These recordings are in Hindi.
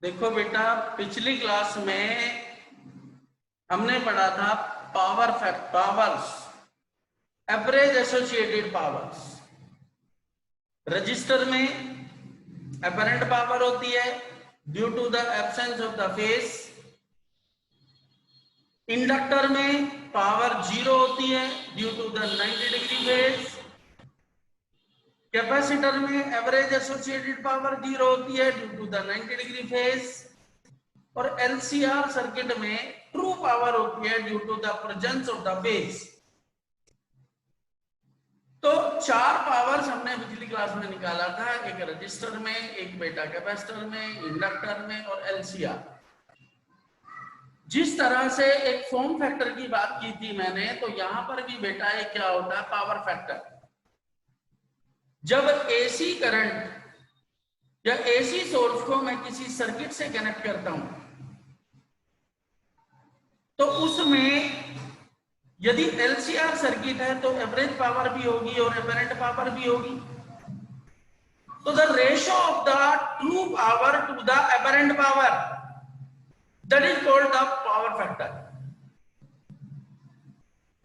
देखो बेटा, पिछली क्लास में हमने पढ़ा था powers, average associated powers. Resistor में अपरेंट पावर होती है due to the absence of the phase. Inductor में पावर 0 होती है due to the 90 degree phase. Capacitor में एवरेज एसोसिएटेड पावर 0 होती है due to the 90 degree phase. और एलसीआर सर्किट में ट्रू पावर होती है due to the presence of the phase. तो 4 पावर्स हमने पिछली क्लास में निकाला था, एक रजिस्टर में, एक बेटा कैपेसिटर में, इंडक्टर में और एलसीआर। जिस तरह से एक फॉर्म फैक्टर की बात की थी मैंने, तो यहां पर भी बेटा ये क्या होता है, पावर फैक्टर। जब एसी करंट या एसी सोर्स को मैं किसी सर्किट से कनेक्ट करता हूं, तो उसमें यदि एलसीआर सर्किट है तो एवरेज पावर भी होगी और एपरेंट पावर भी होगी। तो the ratio of the true power to the apparent power, that is called the power factor.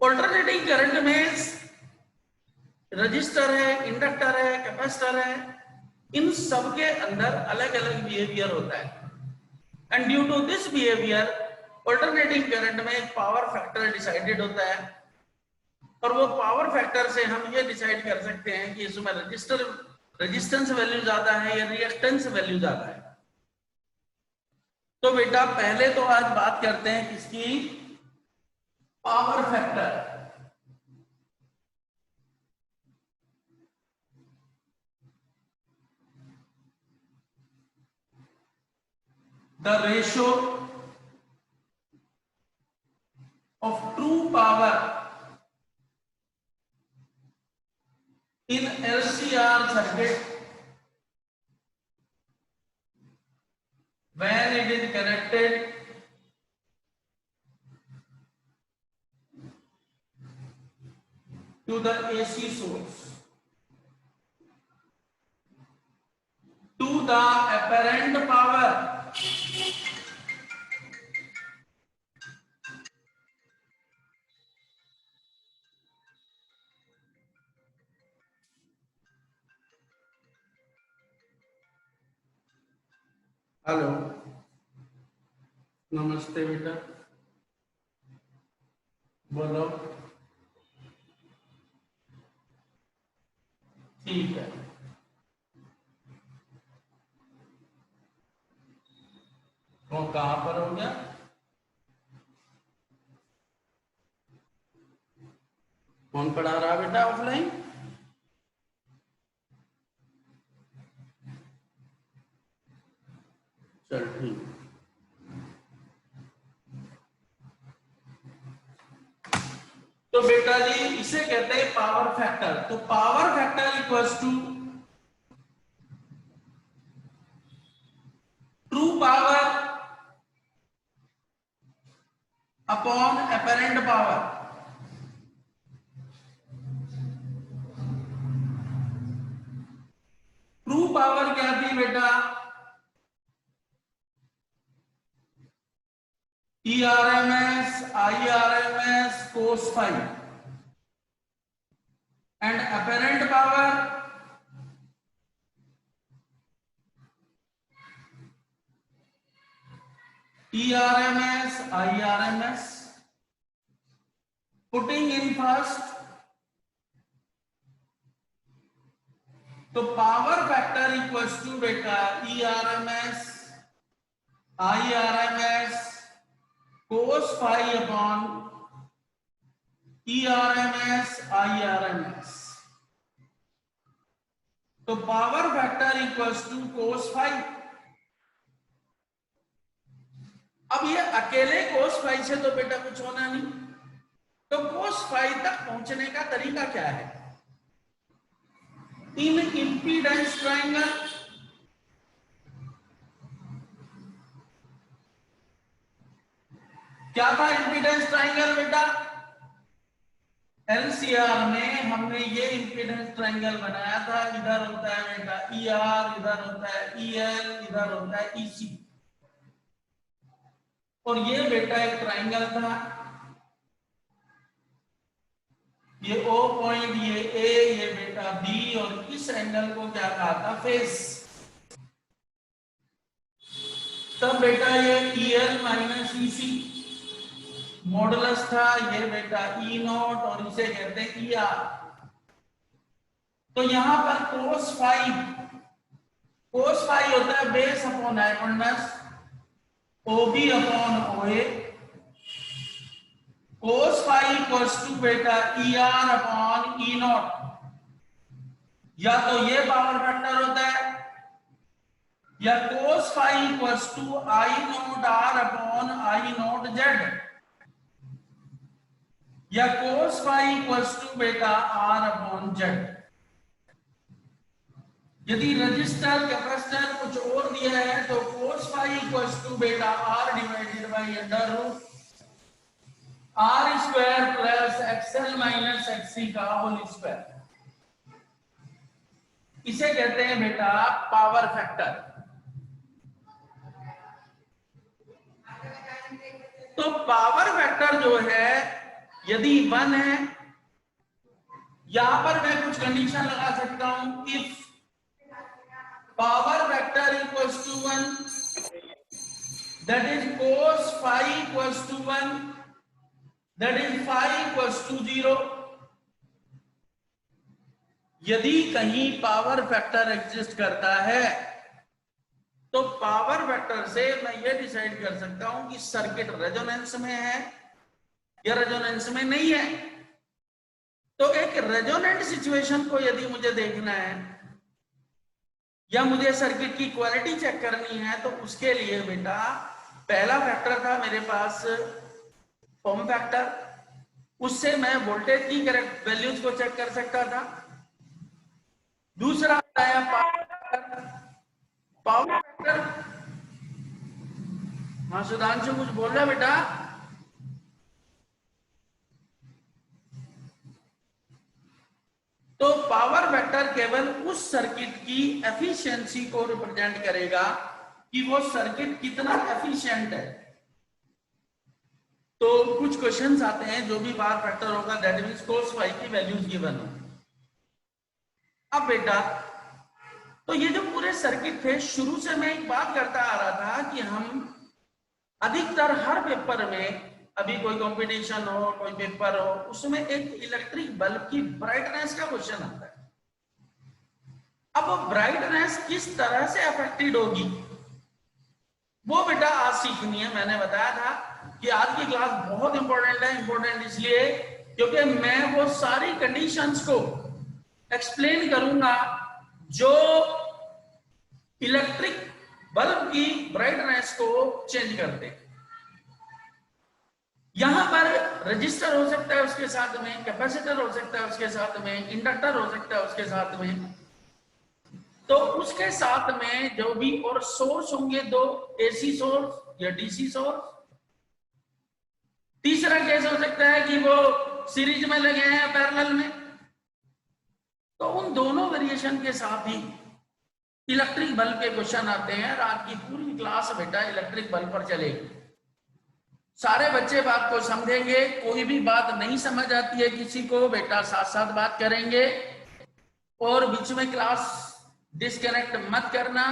Alternating current में रजिस्टर है, इंडक्टर है, कैपेसिटर है, इन सब के अंदर अलग अलग बिहेवियर होता है। And due to this behaviour alternating current में एक पावर फैक्टर डिसाइडेड होता है। और वो पावर फैक्टर से हम ये डिसाइड कर सकते हैं कि इसमें रेजिस्टेंस वैल्यू ज्यादा है या रिएक्टेंस वैल्यू ज्यादा है। तो बेटा पहले तो आज बात करते हैं किसकी, power factor. The ratio of true power in LCR circuit when it is connected to the AC source to the apparent power hello, नमस्ते बेटा, बोलो। ठीक है, वो कहां पर हो गया, कौन पढ़ा रहा बेटा ऑफलाइन? चल ठीक। तो बेटा जी इसे कहते हैं पावर फैक्टर। तो power factor equals to true power upon apparent power. True power क्या थी बेटा, ERMS, IRMS, cos phi। And apparent power ERMS, IRMS। Putting in first, तो पावर फैक्टर इक्वल्स टू बेटा ERMS, IRMS, cos phi upon ERMS, IRMS। तो power factor equals to cos phi। अब ये अकेले cos phi से तो बेटा कुछ होना नहीं, तो cos phi तक पहुंचने का तरीका क्या है? इन इंपीडेंस ट्रायंगल, क्या था इंपीडेंस ट्रायंगल बेटा? एलसीआर में हमने ये इंपीडेंस ट्रायंगल बनाया था। इधर होता है बेटा ER, इधर होता है EL, इधर होता है EC। और ये बेटा एक ट्राइंगल था, ये O पॉइंट, ये A, ये बेटा B, और इस एंगल को क्या कहा था, फेस। तब बेटा ये EL माइनस EC मॉडुलस था, ये बेटा E नॉट, और इसे कहते हैं ER। तो यहां पर cos फाई होता है base upon hypotenuse, OB upon OA। cos phi equals to बेटा ER अपॉन E नॉट। या तो ये पावर फैक्टर होता है, या cos phi equals to I naught R upon I naught Z, या cos फाई इक्वल्स टू बेटा R अपॉन Z। यदि रजिस्टर कैपेसिटर कुछ और दिया है तो cos फाई इक्वल्स टू बेटा R divided by under root R square plus XL minus XC का होल स्क्वायर। इसे कहते हैं बेटा पावर फैक्टर। तो पावर फैक्टर जो है यदि 1 है, यहां पर मैं कुछ कंडीशन लगा सकता हूं, if power factor equals to 1, that is cos phi equals to 1, that is phi equals to 0। यदि कहीं पावर फैक्टर एग्जिस्ट करता है तो पावर फैक्टर से मैं ये डिसाइड कर सकता हूं कि सर्किट रेजोनेंस में है या रेजोनेंस में नहीं है। तो एक रेजोनेंट सिचुएशन को यदि मुझे देखना है या मुझे सर्किट की क्वालिटी चेक करनी है तो उसके लिए बेटा पहला फैक्टर था मेरे पास फॉर्म फैक्टर, उससे मैं वोल्टेज की करेक्ट वैल्यूज को चेक कर सकता था। दूसरा आया पावर फैक्टर। हाँ सुधांशु कुछ बोल रहा बेटा? तो पावर फैक्टर केवल उस सर्किट की एफिशिएंसी को रिप्रेजेंट करेगा कि वो सर्किट कितना एफिशिएंट है। तो कुछ क्वेश्चंस आते हैं जो भी पावर फैक्टर होगा दैट मींस cos फाई की वैल्यूज गिवन हो। अब बेटा तो ये जो पूरे सर्किट थे, शुरू से मैं एक बात करता आ रहा था कि हम अधिकतर हर पेपर में, अभी कोई कंपटीशन हो, कोई पेपर हो, उसमें एक इलेक्ट्रिक बल्ब की ब्राइटनेस का क्वेश्चन आता है। अब वो ब्राइटनेस किस तरह से अफेक्टेड होगी वो बेटा आज सीखनी है। मैंने बताया था कि आज की क्लास बहुत इंपॉर्टेंट है। इंपॉर्टेंट इसलिए क्योंकि मैं वो सारी कंडीशंस को एक्सप्लेन करूंगा जो इलेक्ट्रिक बल्ब की ब्राइटनेस को चेंज करते हैं। यहां पर रजिस्टर हो सकता है उसके साथ में, कैपेसिटर हो सकता है उसके साथ में, इंडक्टर हो सकता है उसके साथ में। तो उसके साथ में जो भी और सोर्स होंगे, दो एसी सोर्स या डीसी सोर्स। तीसरा केस हो सकता है कि वो सीरीज में लगे हैं पैरेलल में। तो उन दोनों वेरिएशन के साथ ही इलेक्ट्रिक बल्ब के क्वेश्चन आते हैं। रात की पूरी क्लास बेटा इलेक्ट्रिक बल्ब पर चलेगी। सारे बच्चे बात को समझेंगे, कोई भी बात नहीं समझ आती है किसी को बेटा साथ साथ बात करेंगे, और बीच में क्लास डिस्कनेक्ट मत करना,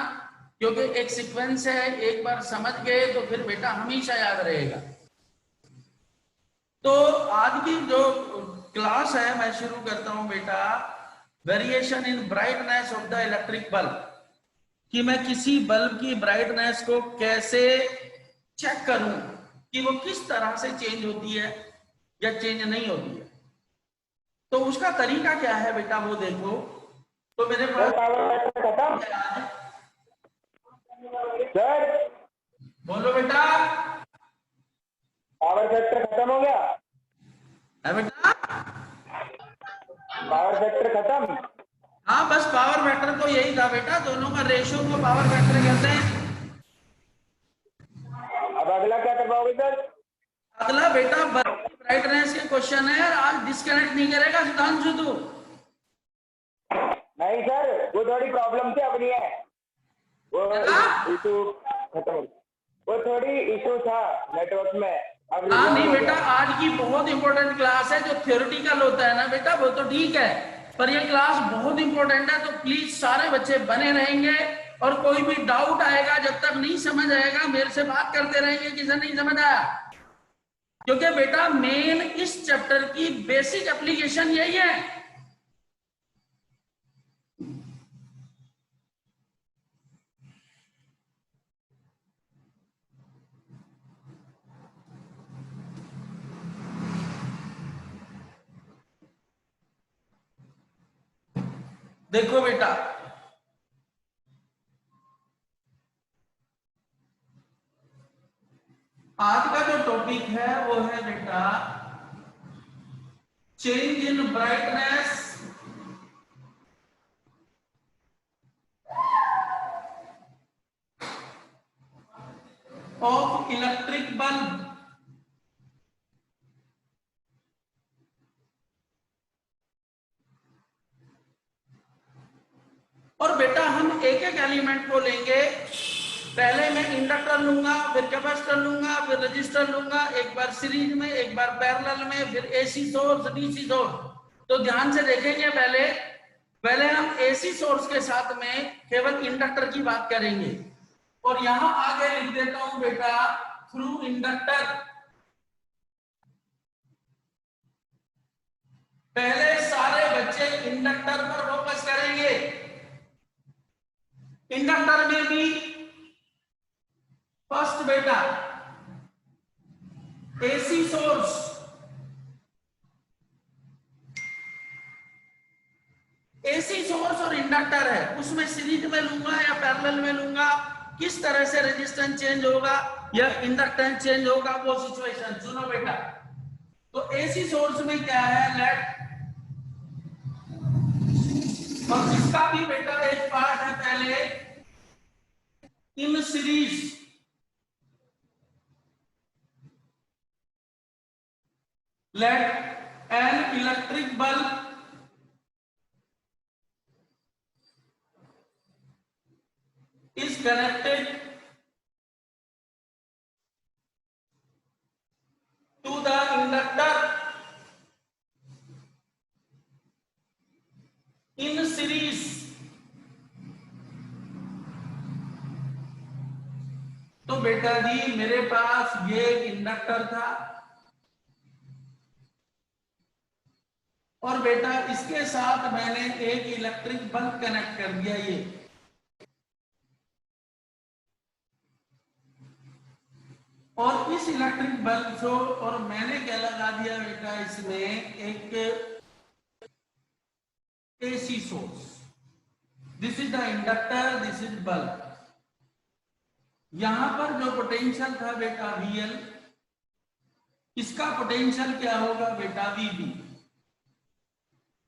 क्योंकि एक सीक्वेंस है, एक बार समझ गए तो फिर बेटा हमेशा याद रहेगा। तो आज की जो क्लास है मैं शुरू करता हूं बेटा variation in brightness of the electric bulb, कि मैं किसी बल्ब की ब्राइटनेस को कैसे चेक करूं कि वो किस तरह से चेंज होती है या चेंज नहीं होती है। तो उसका तरीका क्या है बेटा वो देखो। तो मेरे पास बोलो बेटा, पावर फैक्टर खत्म हो गया है बेटा? पावर फैक्टर खत्म। हाँ बस पावर फैक्टर तो यही था बेटा, दोनों का रेशियो को पावर फैक्टर कहते हैं। अब अगला क्या करवाओगे सर? अगला बेटा ब्राइटनेस के क्वेश्चन है। आज डिस्कनेक्ट नहीं करेगा सुधांशु तू? नहीं सर, वो थोड़ी प्रॉब्लम थी, अब नहीं है, वो इशू खत्म हो गया। वो थोड़ी इशू था नेटवर्क में। अब हाँ नहीं resolve हो बेटा, गया। आज की बहुत इंपॉर्टेंट क्लास है। जो थियोरिटिकल होता है ना बेटा वो तो ठीक है, पर ये क्लास बहुत इंपॉर्टेंट है, तो प्लीज सारे बच्चे बने रहेंगे। और कोई भी डाउट आएगा, जब तक नहीं समझ आएगा मेरे से बात करते रहेंगे कि सर नहीं समझ आया, क्योंकि बेटा मेन इस चैप्टर की बेसिक एप्लीकेशन यही है। देखो बेटा, आज का जो टॉपिक है वो है बेटा change in brightness of electric bulb. और बेटा हम एक एक एलिमेंट को लेंगे। पहले मैं इंडक्टर लूंगा, फिर कैपेसिटर लूंगा, फिर रजिस्टर लूंगा, एक बार सीरीज में, एक बार पैरेलल में, फिर एसी सोर्स, डीसी सोर्स। तो ध्यान से देखेंगे, पहले हम एसी सोर्स के साथ में केवल इंडक्टर की बात करेंगे। और यहां आगे लिख देता हूं बेटा थ्रू इंडक्टर। पहले सारे बच्चे इंडक्टर पर फोकस करेंगे। इंडक्टर में भी फर्स्ट बेटा एसी सोर्स, एसी सोर्स और इंडक्टर है, उसमें सीरीज में लूंगा या पैरेलल में लूंगा, किस तरह से रेजिस्टेंस चेंज होगा या इंडक्टेंस चेंज होगा वो सिचुएशन सुनो बेटा। तो एसी सोर्स में क्या है, लेट, और इसका भी बेटा एक पार्ट है पहले in series. Let an electric bulb is connected to the inductor in series। तो बेटा जी मेरे पास ये इंडक्टर था और बेटा इसके साथ मैंने एक इलेक्ट्रिक बल्ब कनेक्ट कर दिया ये। और इस इलेक्ट्रिक बल्ब को, और मैंने क्या लगा दिया बेटा इसमें एक AC source. This is the inductor, this is bulb. यहां पर जो पोटेंशियल था बेटा VL, इसका पोटेंशियल क्या होगा बेटा VB।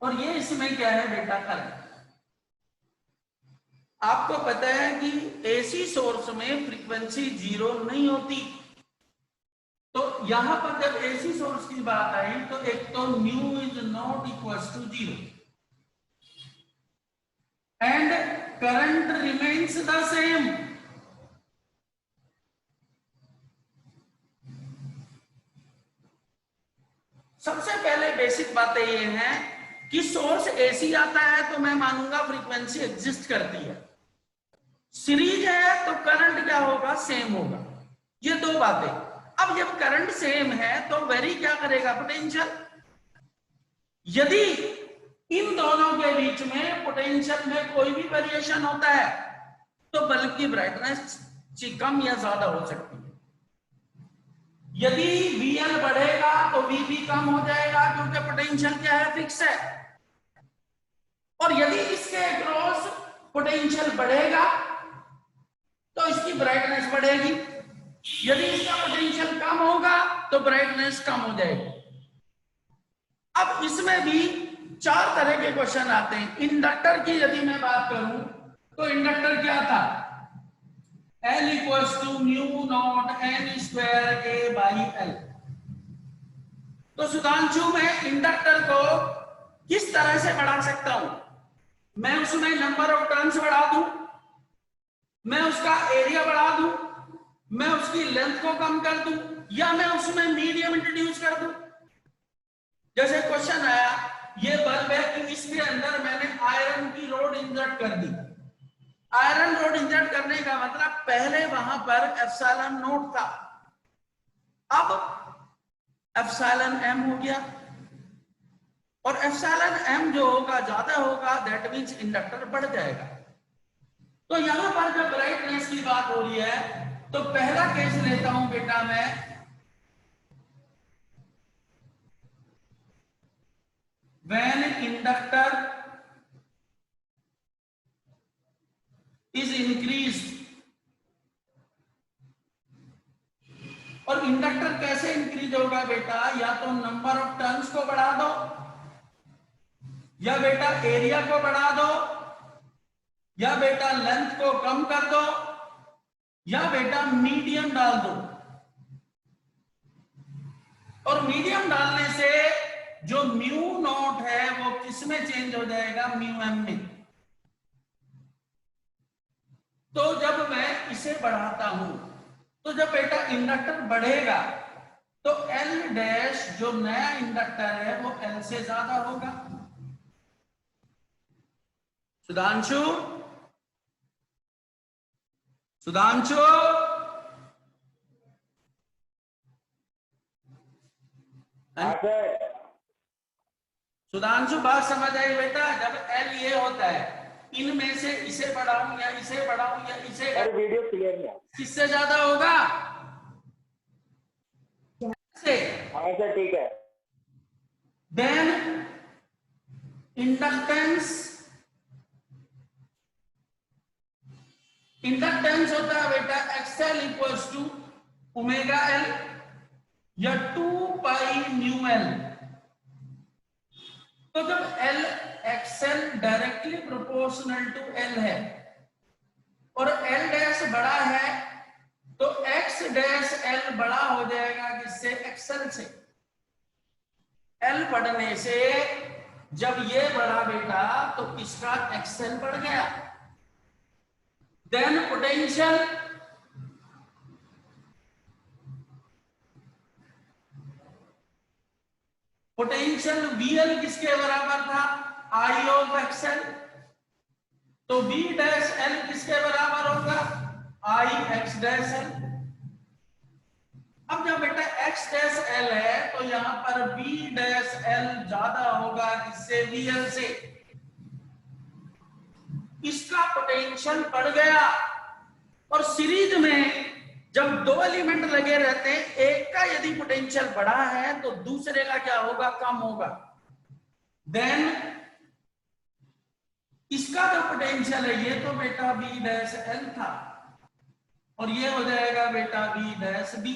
और ये इसमें क्या है बेटा करंट। आपको पता है कि एसी सोर्स में फ्रीक्वेंसी 0 नहीं होती। तो यहां पर जब एसी सोर्स की बात आई तो एक तो nu is not equal to 0 and current remains the same. सबसे पहले बेसिक बातें ये हैं कि सोर्स एसी आता है तो मैं मानूंगा फ्रीक्वेंसी एग्जिस्ट करती है। सीरीज है तो करंट क्या होगा, सेम होगा। ये दो बातें। अब जब करंट सेम है तो वेरी क्या करेगा, पोटेंशियल। यदि इन दोनों के बीच में पोटेंशियल में कोई भी वेरिएशन होता है तो बल्ब की ब्राइटनेस कम या ज्यादा हो सकती है। यदि VL बढ़ेगा तो VB कम हो जाएगा क्योंकि पोटेंशियल क्या है, फिक्स है। और यदि इसके अक्रॉस पोटेंशियल बढ़ेगा तो इसकी ब्राइटनेस बढ़ेगी। यदि इसका पोटेंशियल कम होगा तो ब्राइटनेस कम हो जाएगी। अब इसमें भी 4 तरह के क्वेश्चन आते हैं। इंडक्टर की यदि मैं बात करूं तो इंडक्टर क्या था, L equals to mu naught N square A by L। तो सुधांशु मैं इंडक्टर को किस तरह से बढ़ा सकता हूं, मैं उसमें नंबर ऑफ टर्न्स बढ़ा दूं, मैं उसका एरिया बढ़ा दूं, मैं उसकी लेंथ को कम कर दूं या मैं उसमें मीडियम इंट्रोड्यूस कर दूं। जैसे क्वेश्चन आया, ये बल्ब है कि इसके अंदर मैंने आयरन की रोड इंसर्ट कर दी। आयरन रोड इंसर्ट करने का मतलब पहले वहां पर एप्सिलॉन नोट था, अब एप्सिलॉन एम हो गया, और एप्सिलॉन एम जो होगा ज्यादा होगा, दैट मींस इंडक्टर बढ़ जाएगा। तो यहां पर जब ब्राइटनेस की बात हो रही है तो पहला केस लेता हूं बेटा मैं, व्हेन इंडक्टर इज इंक्रीज्ड। और इंडक्टर कैसे इंक्रीज होगा बेटा, या तो नंबर ऑफ टर्न्स को बढ़ा दो, या बेटा एरिया को बढ़ा दो, या बेटा लेंथ को कम कर दो, या बेटा मीडियम डाल दो। और मीडियम डालने से जो म्यू नॉट है वो किस में चेंज हो जाएगा, म्यू एम में। तो जब मैं इसे बढ़ाता हूं तो जब बेटा इंडक्टर बढ़ेगा तो एल डैश जो नया इंडक्टर है वो एल से ज्यादा होगा। सुधांशु, सुधांशु, हाँ सर। सुधांशु बात समझ आई बेटा? जब एल ये होता है, इनमें से इसे बढ़ाऊं या इसे बढ़ाऊं या इसे, सर वीडियो क्लियर नहीं है। किससे ज्यादा होगा? से। हाँ सर ठीक है। देन इंडक्टेंस, इंडक्टेंस होता है बेटा XL equals to omega L या 2 पाई न्यू एल। तो जब L XL directly proportional to L है और एल डैश बड़ा है तो एक्स डैश एल बड़ा हो जाएगा किससे, एक्सएल से। एल बढ़ने से जब ये बढ़ा बेटा तो इसका एक्सएल बढ़ गया। देन पोटेंशियल, पोटेंशियल वीएल किसके बराबर था, आई ऑफ एक्सएल। तो वी डैश एल किसके बराबर होगा, आई एक्स डैश एल। अब जब बेटा एक्स डैश एल है तो यहां पर वी डैश एल ज्यादा होगा किससे, वीएल से। इसका पोटेंशियल बढ़ गया। और सीरीज में जब दो एलिमेंट लगे रहते हैं, एक का यदि पोटेंशियल बढ़ा है तो दूसरे का क्या होगा, कम होगा। देन इसका जो पोटेंशियल है ये तो बेटा बी डैश एल था और ये हो जाएगा बेटा B dash B.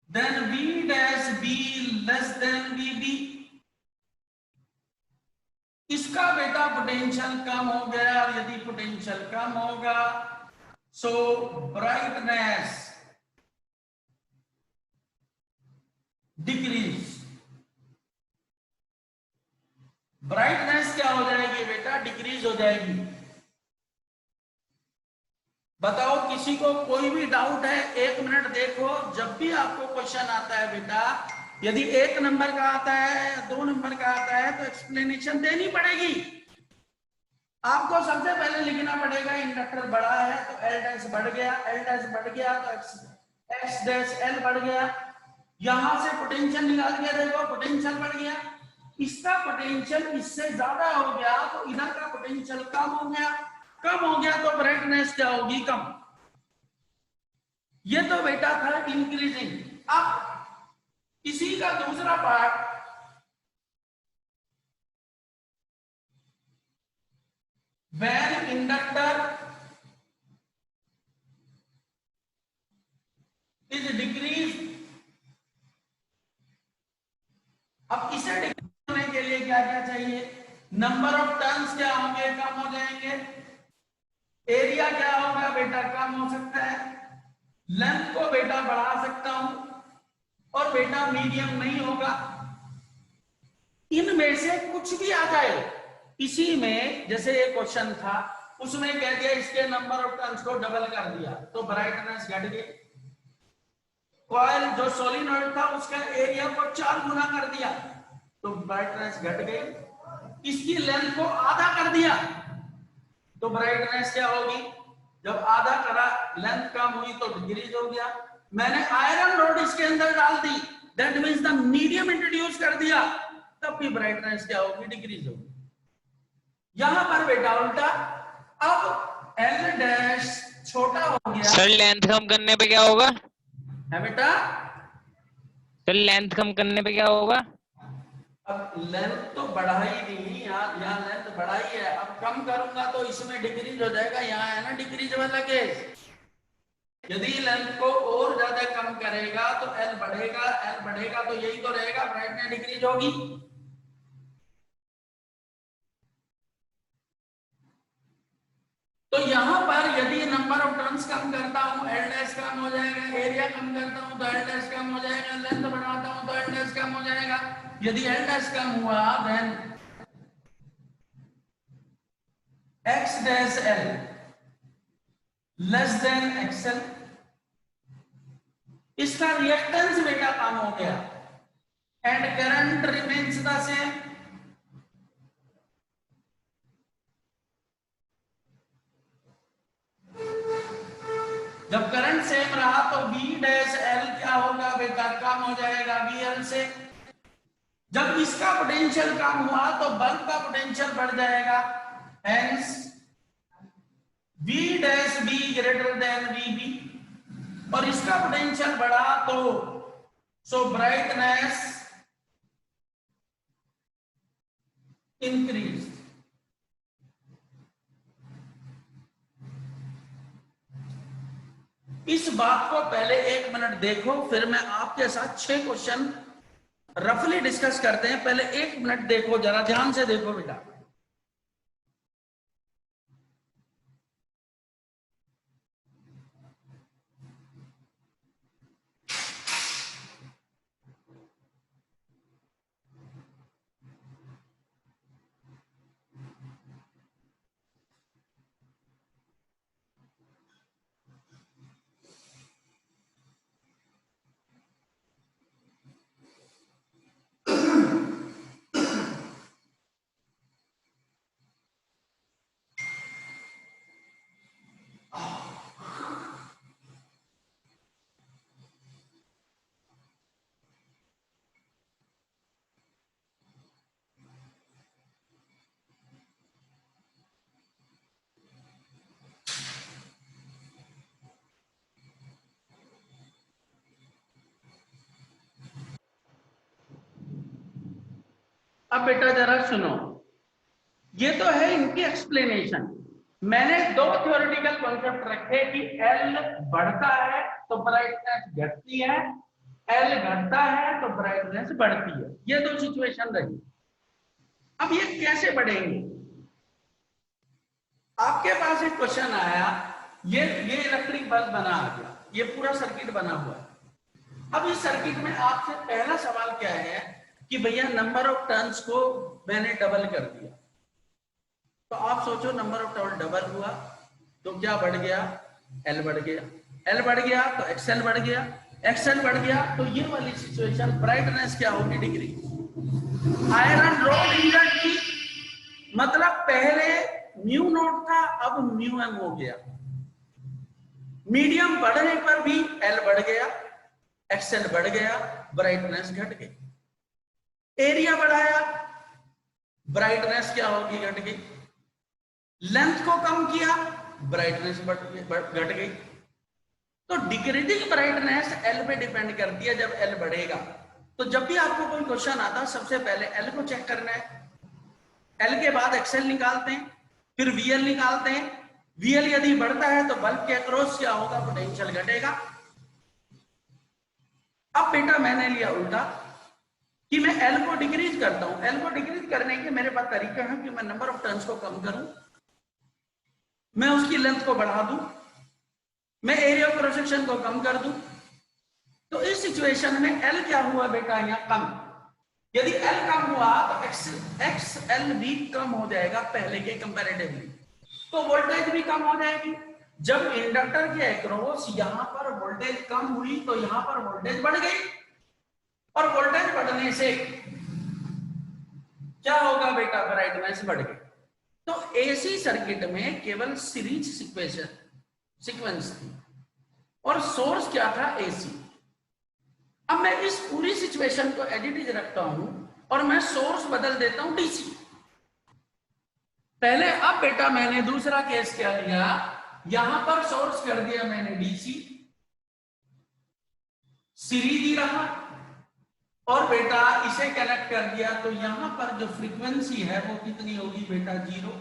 Then B dash B less than B B. इसका बेटा पोटेंशियल कम हो गया और यदि पोटेंशियल कम होगा सो ब्राइटनेस डिक्रीज। ब्राइटनेस क्या हो जाएगी बेटा, डिक्रीज हो जाएगी। बताओ किसी को कोई भी डाउट है, 1 मिनट देखो। जब भी आपको क्वेश्चन आता है बेटा, यदि 1 नंबर का आता है, 2 नंबर का आता है तो एक्सप्लेनेशन देनी पड़ेगी। आपको सबसे पहले लिखना पड़ेगा इंडक्टर बड़ा है तो एल डैश बढ़ गया, एल डैश बढ़ गया तो एक्स डैश एल बढ़ गया। यहां से पोटेंशियल निकाल के देखो, पोटेंशियल बढ़ गया। इसका पोटेंशियल इससे ज्यादा हो गया तो इधर का पोटेंशियल कम हो गया। कम हो गया तो ब्राइटनेस क्या होगी, कम। ये तो बेटा था इंक्रीजिंग। अब इसी का दूसरा part, when inductor is decreased। अब इसे डिक्रीज होने के लिए क्या क्या चाहिए, नंबर ऑफ टर्न्स क्या होंगे, कम हो जाएंगे। एरिया क्या होगा बेटा, कम हो सकता है। लेंथ को बेटा बढ़ा सकता हूं और बेटा मीडियम नहीं होगा। इनमें से कुछ भी आ जाए। इसी में जैसे ये क्वेश्चन था उसमें कह दिया इसके नंबर ऑफ टर्न्स को डबल कर दिया तो ब्राइटनेस घट गई। कॉइल जो सोलिनॉइड था उसका एरिया को 4 गुना कर दिया तो ब्राइटनेस घट गई। इसकी लेंथ को आधा कर दिया तो ब्राइटनेस क्या होगी? जब आधा करा लेंथ कम हुई तो डिक्रीज हो गया। मैंने आयरन रॉड इसके अंदर डाल दी, that means the medium introduce कर दिया, तब भी ब्राइटनेस क्या होगी? डिक्रीज होगी। यहां पर बेटा उल्टा, अब एल डैश छोटा हो गया। सर लेंथ कम करने पे क्या होगा? है बेटा, सर लेंथ कम करने पे क्या होगा? अब लेंथ तो बढ़ाई नहीं, यहाँ लेंथ बढ़ाई है, अब कम करूंगा तो इसमें डिक्रीज हो जाएगा। यहाँ है ना डिक्रीज वाला केस। यदि लेंथ को और ज्यादा कम करेगा तो एल बढ़ेगा, एल बढ़ेगा तो यही तो रहेगा, ब्राइटनेस डिक्रीज होगी। तो यहां पर यदि नंबर ऑफ टर्न्स कम करता हूं एल डैश कम हो जाएगा, एरिया कम करता हूं तो एल डैश कम हो जाएगा, लेंथ बढ़ाता हूं तो एल डैश कम हो जाएगा। यदि एल डैश कम हुआ then X dash L less than XL, इसका रिएक्टेंस बेटा कम हो गया and current remains the same. जब करंट सेम रहा तो बी डैश एल क्या होगा बेटा? कम हो जाएगा बी एल से। जब इसका पोटेंशियल कम हुआ तो बल्ब का पोटेंशियल बढ़ जाएगा, hence B dash B greater than V B. और इसका पोटेंशियल बढ़ा तो सो ब्राइटनेस इंक्रीज। इस बात को पहले 1 मिनट देखो, फिर मैं आपके साथ 6 क्वेश्चन रफली डिस्कस करते हैं। पहले 1 मिनट देखो, जरा ध्यान से देखो बेटा। अब बेटा जरा सुनो, ये तो है इनकी एक्सप्लेनेशन। मैंने 2 थ्योरेटिकल कॉन्सेप्ट रखे कि एल बढ़ता है तो ब्राइटनेस घटती है, एल घटता है तो ब्राइटनेस बढ़ती है। ये 2 सिचुएशन रही। अब ये कैसे बढ़ेंगे? आपके पास एक क्वेश्चन आया, ये इलेक्ट्रिक बल्ब बना आ गया, ये पूरा सर्किट बना हुआ है। अब इस सर्किट में आपसे पहला सवाल क्या है कि भैया नंबर ऑफ टर्न्स को मैंने डबल कर दिया। तो आप सोचो नंबर ऑफ टर्न डबल हुआ तो क्या बढ़ गया? एल बढ़ गया। एल बढ़ गया तो एक्सएल बढ़ गया, एक्सएल बढ़ गया तो ये वाली सिचुएशन ब्राइटनेस क्या होगी? डिग्री। आयरन रॉड इंजन की मतलब पहले म्यू नॉट था, अब म्यू एम हो गया। मीडियम बढ़ने पर भी एल बढ़ गया, एक्सएल बढ़ गया, ब्राइटनेस घट गई। एरिया बढ़ाया, ब्राइटनेस क्या होगी? घट गई। लेंथ को कम किया, ब्राइटनेस घट गई। तो डिक्रीजिंग ब्राइटनेस एल पे डिपेंड करती है। जब एल बढ़ेगा तो जब भी आपको कोई क्वेश्चन आता है सबसे पहले एल को चेक करना है, एल के बाद एक्सएल निकालते हैं, फिर वीएल निकालते हैं। वीएल यदि बढ़ता है तो बल्ब के अक्रॉस क्या होगा? पोटेंशियल घटेगा। अब बेटा मैंने लिया उल्टा कि मैं एल को डिक्रीज करता हूं। एल को डिक्रीज करने के मेरे पास तरीका है कि मैं नंबर ऑफ टर्न्स को कम करूं, मैं उसकी लेंथ को बढ़ा दूं, मैं एरिया ऑफ क्रॉस सेक्शन को कम कर दूं। तो इस सिचुएशन में एल क्या हुआ बेटा? यहां कम। यदि एल कम हुआ तो एक्स एल भी कम हो जाएगा पहले के कंपैरेटिवली। तो वोल्टेज भी कम हो जाएगी। जब इंडक्टर के अक्रॉस यहां पर वोल्टेज कम हुई तो यहां पर वोल्टेज बढ़ गई, और वोल्टेज बढ़ने से क्या होगा बेटा, ब्राइटनेस बढ़ गई। तो एसी सर्किट में केवल सीरीज सीक्वेंस थी और सोर्स क्या था, एसी। अब मैं इस पूरी सिचुएशन को एज इट इज रखता हूं और मैं सोर्स बदल देता हूं डीसी पहले। अब बेटा मैंने दूसरा केस क्या लिया, यहां पर सोर्स कर दिया मैंने डीसी, सीरीज ही रहा, और बेटा इसे कनेक्ट कर दिया, तो यहां पर जो फ्रीक्वेंसी है वो कितनी होगी बेटा, 0।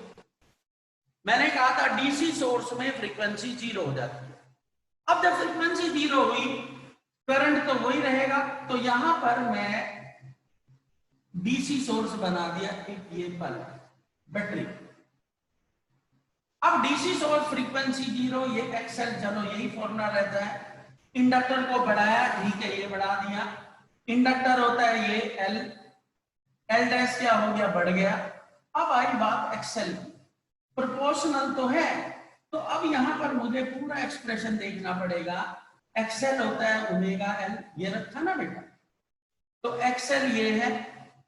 मैंने कहा था डीसी सोर्स में फ्रीक्वेंसी 0 हो जाती है। अब जब फ्रीक्वेंसी 0 हुई, करंट तो वही रहेगा, तो यहां पर मैं डीसी सोर्स बना दिया एक ये बल्ब, बैटरी। अब डीसी सोर्स फ्रीक्वेंसी 0, ये एक्सएल, चलो यही फॉर्मूला रहता है। इंडक्टर को बढ़ाया, ठीक है, ये बढ़ा दिया। इंडक्टर होता है ये एल, एल डैश क्या हो गया, बढ़ गया। अब आई बात एक्सएल, प्रोपोर्शनल तो है, तो अब यहां पर मुझे पूरा एक्सप्रेशन देखना पड़ेगा। एक्सएल होता है ओमेगा एल, ये रखा ना बेटा, तो एक्सएल ये है,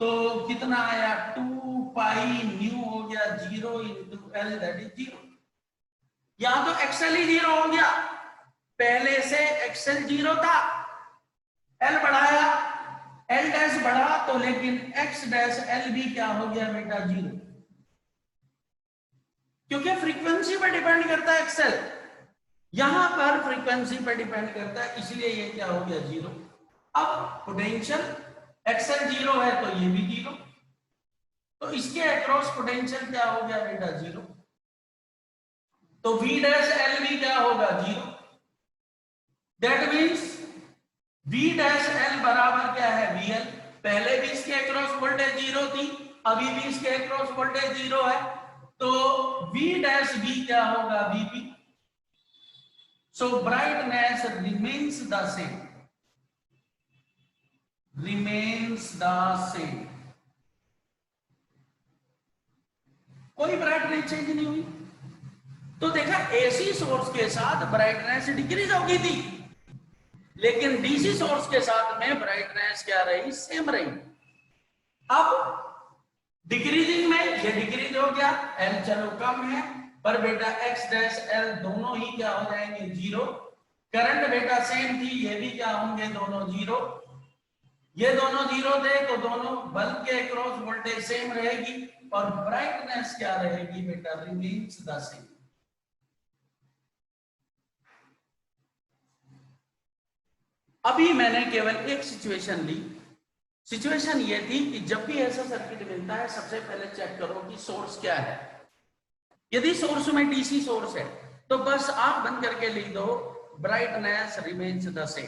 तो कितना आया, 2 पाई न्यू हो गया 0 इंटू एल, दैट इज 0। यहां तो एक्सएल ही 0 हो गया, पहले से एक्सएल 0 था, एल बढ़ाया, एल डैश बढ़ा तो, लेकिन एक्स डैश एल भी क्या हो गया बेटा, 0, क्योंकि फ्रीक्वेंसी पर डिपेंड करता है एक्सएल, यहां पर फ्रीक्वेंसी पर डिपेंड करता है, इसलिए ये क्या हो गया, 0। अब पोटेंशियल एक्सएल 0 है तो ये भी 0, तो इसके अक्रॉस पोटेंशियल क्या हो गया बेटा, 0। तो V डैश एल भी क्या होगा, 0। That means V dash L बराबर क्या है, VL। पहले भी इसके अक्रॉस वोल्टेज 0 थी, अभी भी इसके अक्रॉस वोल्टेज 0 है, तो V डैश भी क्या होगा, VP। So brightness remains the same, remains the same, कोई ब्राइटनेस चेंज नहीं हुई। तो देखा, एसी सोर्स के साथ ब्राइटनेस डिक्रीज हो गई थी, लेकिन डीसी सोर्स के साथ में ब्राइटनेस क्या रही, सेम रही। अब डिक्रीजिंग में ये डिक्रीज हो गया, एल चलो कम है, पर बेटा एक्स डैश एल दोनों ही क्या हो जाएंगे, 0। करंट बेटा सेम थी, ये भी क्या होंगे, दोनों 0। ये दोनों 0 थे तो दोनों बल्ब के अक्रॉस वोल्टेज सेम रहेगी, और ब्राइटनेस क्या रहेगी बेटा, रिमेन्स द सेम। अभी मैंने केवल एक सिचुएशन ली, सिचुएशन ये थी कि जब भी ऐसा सर्किट मिलता है, सबसे पहले चेक करो कि सोर्स क्या है। यदि सोर्स में डीसी सोर्स है तो बस आप बंद करके लिख दो, brightness remains the same,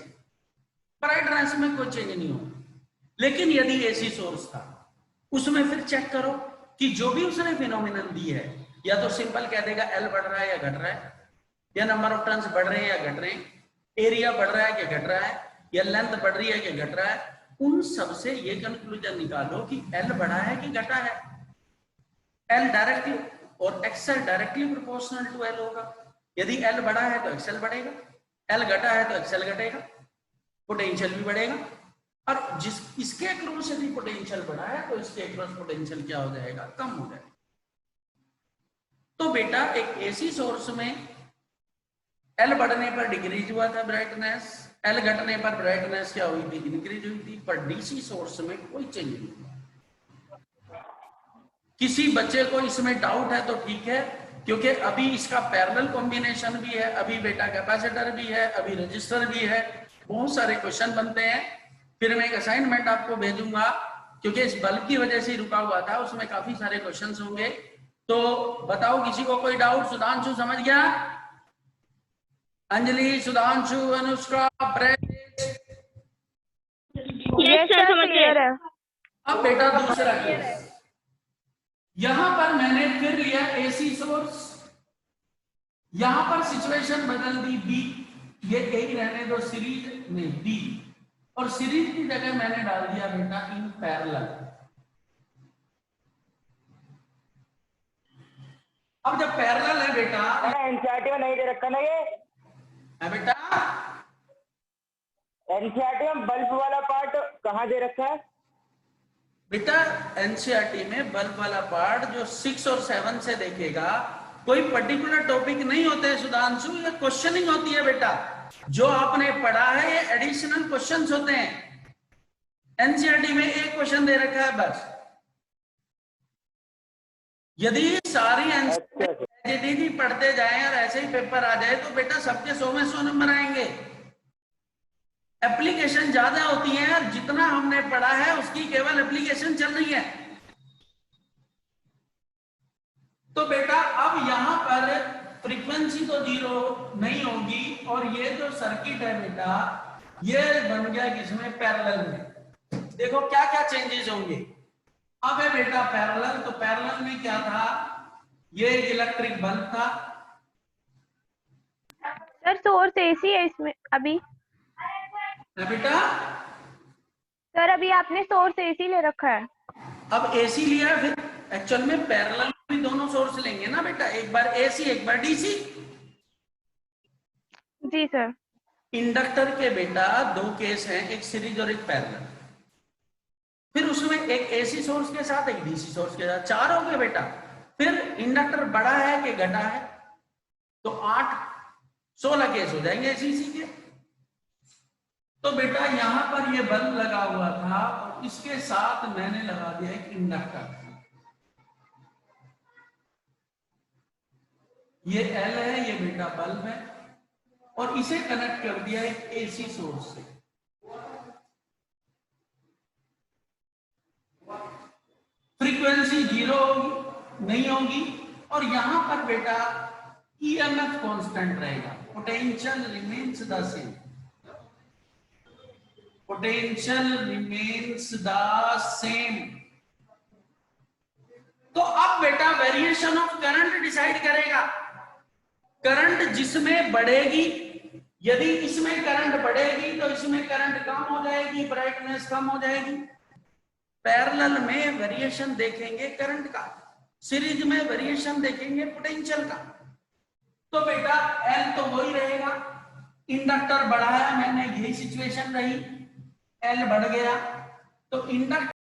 brightness में कोई चेंज नहीं हो। लेकिन यदि एसी सोर्स था, उसमें फिर चेक करो कि जो भी उसने फिनोमिनन दी है, या तो सिंपल कह देगा एल बढ़ रहा है या घट रहा है, या नंबर ऑफ टर्न्स बढ़ रहे हैं या घट रहे हैं, एरिया बढ़ रहा है कि घट रहा है, या लेंथ बढ़ रही है कि घट रहा है, उन सब से ये कंक्लूजन निकालो कि एल बढ़ा है कि घटा है। एल डायरेक्टली और XL directly proportional to L होगा। यदि एल बढ़ा है तो एक्सएल बढ़ेगा, एल घटा है तो एक्सएल घटेगा, पोटेंशियल भी बढ़ेगा। और जिस इसके अक्रॉस यदि पोटेंशियल बढ़ा है तो इसके अक्रॉस पोटेंशियल क्या हो जाएगा, कम हो जाएगा। तो बेटा एक एसी सोर्स में एल बढ़ने पर डिक्रीज हुआ था ब्राइटनेस, एल घटने पर ब्राइटनेस क्या हुई थी, इंक्रीज हुई थी, पर डीसी सोर्स में कोई चेंज नहीं हुआ। किसी बच्चे को इसमें डाउट है तो ठीक है, क्योंकि अभी इसका पैरेलल कॉम्बिनेशन भी है, अभी बेटा कैपेसिटर भी है, अभी रजिस्टर भी है, बहुत सारे क्वेश्चन बनते हैं। फिर मैं एक असाइनमेंट आपको भेजूंगा, क्योंकि इस बल्ब की वजह से रुका हुआ था, उसमें काफी सारे क्वेश्चंस होंगे। तो बताओ किसी को कोई डाउट? सुधांशु समझ गया? अंजलि, सुधांशु, अनुष्का, यस सर, समझ गए। अब बेटा दूसरा केस, यहां पर मैंने फिर लिया एसी सोर्स, यहां पर सिचुएशन बदल दी, बी, ये यही रहने दो, सीरीज में बी, और सीरीज की जगह मैंने डाल दिया बेटा इन पैरेलल। अब जब पैरेलल है बेटा, एनसीईआरटी में नहीं दे रखा ना ये, है बेटा, एनसीईआरटी में बल्ब वाला पार्ट कहाँ दे रखा है? बेटा एनसीईआरटी में बल्ब वाला पार्ट जो 6 और 7 से देखेगा, कोई पर्टिकुलर टॉपिक नहीं होते हैं सुधांशु, ये क्वेश्चनिंग होती है बेटा। जो आपने पढ़ा है ये एडिशनल क्वेश्चंस होते हैं। एनसीईआरटी में एक क्वेश्चन दे रखा है बस। यदि सारी एनसीईआरटी पढ़ते जाएं और ऐसे ही पेपर आ जाए तो बेटा सबके 100 में 100 नंबर आएंगे। एप्लीकेशन ज्यादा होती है और जितना हमने पढ़ा है उसकी केवल एप्लीकेशन चल रही है। तो बेटा अब यहां पर फ्रीक्वेंसी तो 0 नहीं होगी और ये जो सर्किट है बेटा ये बन गया किसमें, पैरेलल में। देखो क्या क्या चेंजेस होंगे। अब है बेटा पैरेलल, तो पैरेलल में क्या था, ये इलेक्ट्रिक बल्ब था। सर सोर्स एसी है इसमें अभी। बेटा सर अभी आपने सोर्स एसी ले रखा है। अब एसी लिया है, फिर एक्चुअल में पैरेलल में भी दोनों सोर्स लेंगे ना बेटा, एक बार एसी एक बार डीसी। जी सर। इंडक्टर के बेटा 2 केस हैं, एक सीरीज और एक पैरेलल। फिर उसमें एक एसी सोर्स के साथ एक डीसी सोर्स के साथ 4 हो गए बेटा। फिर इंडक्टर बड़ा है कि घटा है, तो 8 16 केस हो जाएंगे एसी के। तो बेटा यहां पर ये बल्ब लगा हुआ था और इसके साथ मैंने लगा दिया एक इंडक्टर। ये एल है, ये बेटा बल्ब है और इसे कनेक्ट कर दिया एक एसी सोर्स से। फ्रीक्वेंसी 0 होगी नहीं होगी और यहां पर बेटा ईएमएफ कांस्टेंट रहेगा, potential remains the same, potential remains the same. तो अब बेटा वेरिएशन ऑफ करंट डिसाइड करेगा। करंट जिसमें बढ़ेगी, यदि इसमें करंट बढ़ेगी तो इसमें करंट कम हो जाएगी, ब्राइटनेस कम हो जाएगी। पैरेलल में वेरिएशन देखेंगे करंट का, सीरीज में वेरिएशन देखेंगे पोटेंशियल का। तो बेटा एल तो वही रहेगा, इंडक्टर बढ़ाया मैंने, यही सिचुएशन रही, एल बढ़ गया तो इंडक्टर